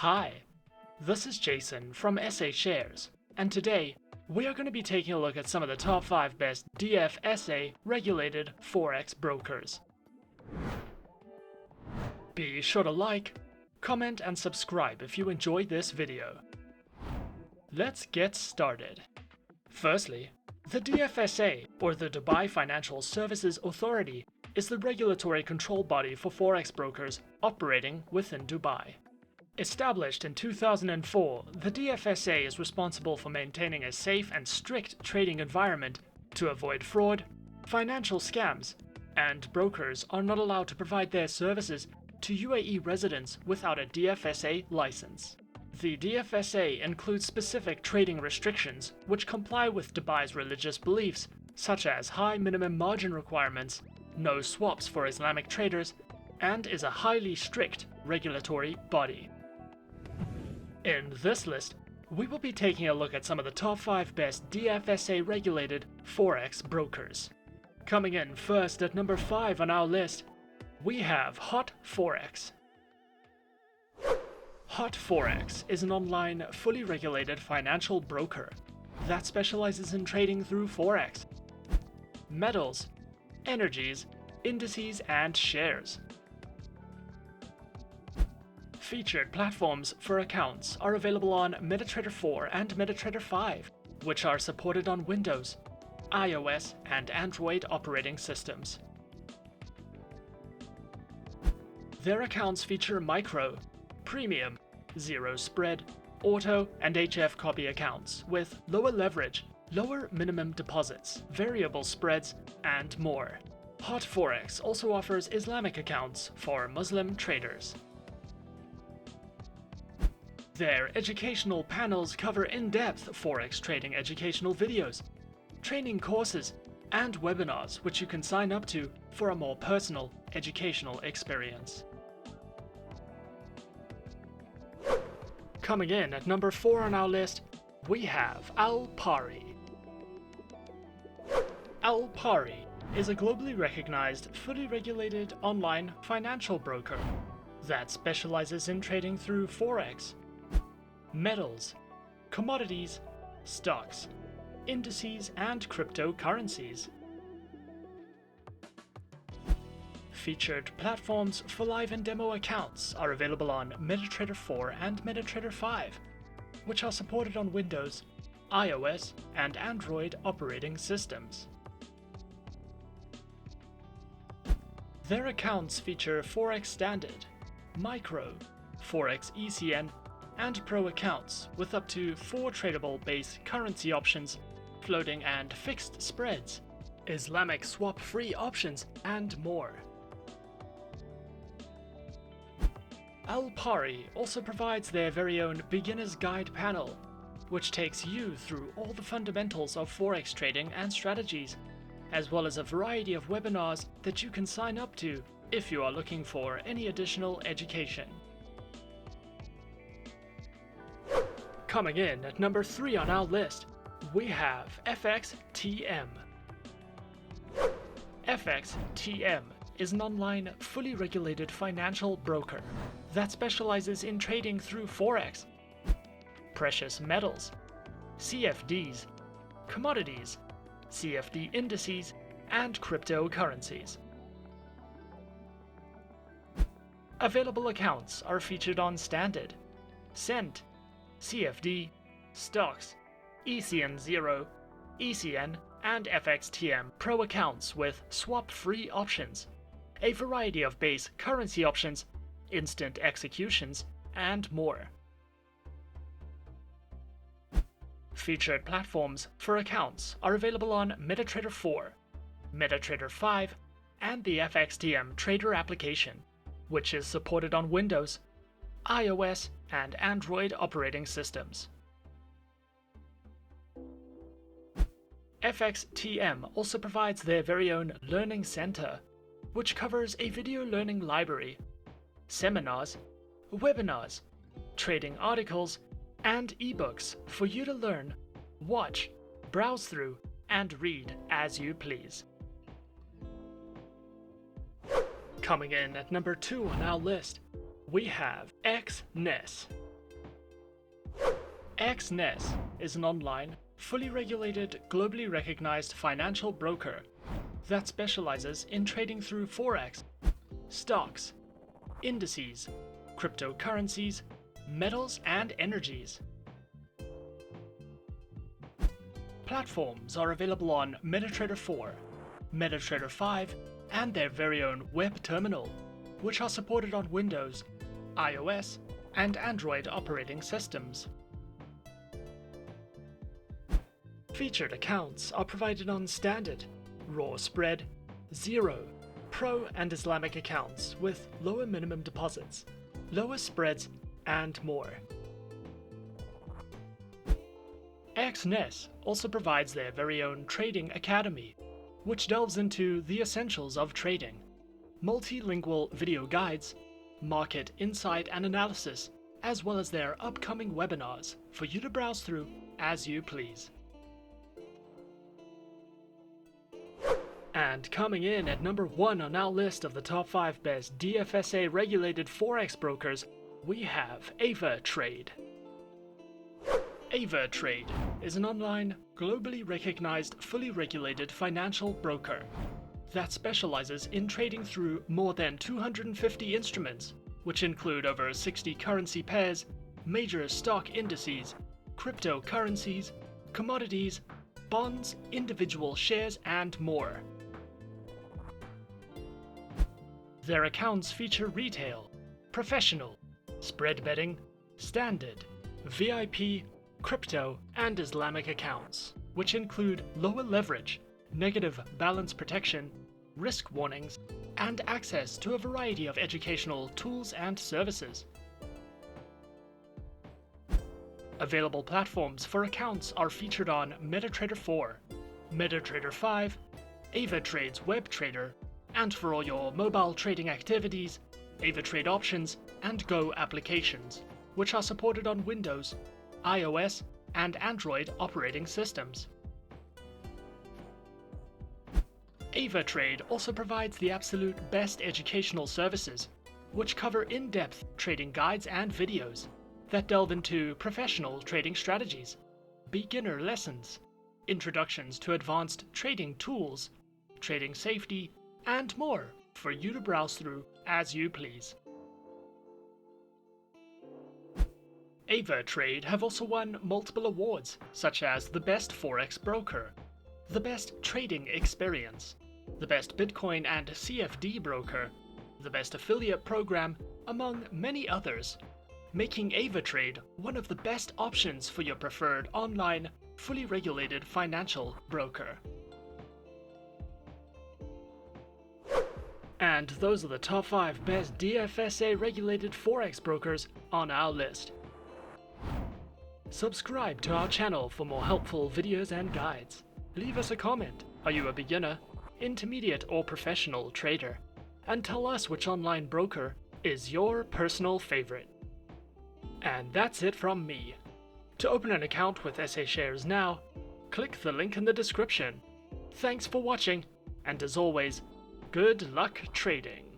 Hi, this is Jason from SA Shares, and today we are going to be taking a look at some of the top 5 best DFSA regulated Forex brokers. Be sure to like, comment and subscribe if you enjoyed this video. Let's get started. Firstly, the DFSA, or the Dubai Financial Services Authority, is the regulatory control body for Forex brokers operating within Dubai. Established in 2004, the DFSA is responsible for maintaining a safe and strict trading environment to avoid fraud, financial scams, and brokers are not allowed to provide their services to UAE residents without a DFSA license. The DFSA includes specific trading restrictions which comply with Dubai's religious beliefs, such as high minimum margin requirements, no swaps for Islamic traders, and is a highly strict regulatory body. In this list, we will be taking a look at some of the top 5 best DFSA regulated Forex brokers. Coming in first at number 5 on our list, we have Hot Forex. Hot Forex is an online, fully regulated financial broker that specializes in trading through Forex, metals, energies, indices, and shares. Featured platforms for accounts are available on MetaTrader 4 and MetaTrader 5, which are supported on Windows, iOS, and Android operating systems. Their accounts feature micro, premium, zero spread, auto, and HFCOPY accounts with lower leverage, lower minimum deposits, variable spreads, and more. Hot Forex also offers Islamic accounts for Muslim traders. Their educational panels cover in-depth Forex trading educational videos, training courses, and webinars which you can sign up to for a more personal educational experience. Coming in at number 4 on our list, we have Alpari. Alpari is a globally recognized, fully regulated online financial broker that specializes in trading through Forex, metals, commodities, stocks, indices, and cryptocurrencies. Featured platforms for live and demo accounts are available on MetaTrader 4 and MetaTrader 5, which are supported on Windows, iOS, and Android operating systems. Their accounts feature Forex Standard, Micro, Forex ECN, and Pro accounts with up to 4 tradable base currency options, floating and fixed spreads, Islamic swap-free options, and more. Alpari also provides their very own Beginner's Guide panel, which takes you through all the fundamentals of Forex trading and strategies, as well as a variety of webinars that you can sign up to if you are looking for any additional education. Coming in at number 3 on our list, we have FXTM. FXTM is an online, fully regulated financial broker that specializes in trading through Forex, precious metals, CFDs, commodities, CFD indices, and cryptocurrencies. Available accounts are featured on Standard, Cent, CFD, Stocks, ECN 0, ECN, and FXTM Pro accounts with swap-free options, a variety of base currency options, instant executions, and more. Featured platforms for accounts are available on MetaTrader 4, MetaTrader 5, and the FXTM Trader application, which is supported on Windows, iOS, and Android operating systems. FXTM also provides their very own Learning Center, which covers a video learning library, seminars, webinars, trading articles, and ebooks for you to learn, watch, browse through, and read as you please. Coming in at number 2 on our list, we have Exness. Exness is an online, fully regulated, globally recognized financial broker that specializes in trading through Forex, stocks, indices, cryptocurrencies, metals, and energies. Platforms are available on MetaTrader 4, MetaTrader 5, and their very own web terminal, which are supported on Windows, iOS, and Android operating systems. Featured accounts are provided on Standard, Raw Spread, Zero, Pro and Islamic accounts with lower minimum deposits, lower spreads, and more. Exness also provides their very own Trading Academy, which delves into the essentials of trading, multilingual video guides, market insight and analysis, as well as their upcoming webinars for you to browse through as you please. And coming in at number 1 on our list of the top 5 best DFSA regulated Forex brokers, we have Avatrade. Avatrade is an online, globally recognized, fully regulated financial broker that specializes in trading through more than 250 instruments, which include over 60 currency pairs, major stock indices, cryptocurrencies, commodities, bonds, individual shares, and more. Their accounts feature retail, professional, spread betting, standard, VIP, crypto, and Islamic accounts, which include lower leverage, negative balance protection, risk warnings, and access to a variety of educational tools and services. Available platforms for accounts are featured on MetaTrader 4, MetaTrader 5, Avatrade's Web Trader, and for all your mobile trading activities, Avatrade Options and Go applications, which are supported on Windows, iOS, and Android operating systems. Avatrade also provides the absolute best educational services, which cover in-depth trading guides and videos that delve into professional trading strategies, beginner lessons, introductions to advanced trading tools, trading safety, and more for you to browse through as you please. Avatrade have also won multiple awards, such as the Best Forex Broker, the Best Trading Experience, the Best Bitcoin and CFD Broker, the Best Affiliate Program, among many others, making Avatrade one of the best options for your preferred online, fully regulated financial broker. And those are the top 5 best DFSA regulated Forex brokers on our list. Subscribe to our channel for more helpful videos and guides. Leave us a comment. Are you a beginner, intermediate, or professional trader? And tell us which online broker is your personal favorite. And that's it from me. To open an account with SA Shares now, click the link in the description. Thanks for watching, and as always, good luck trading.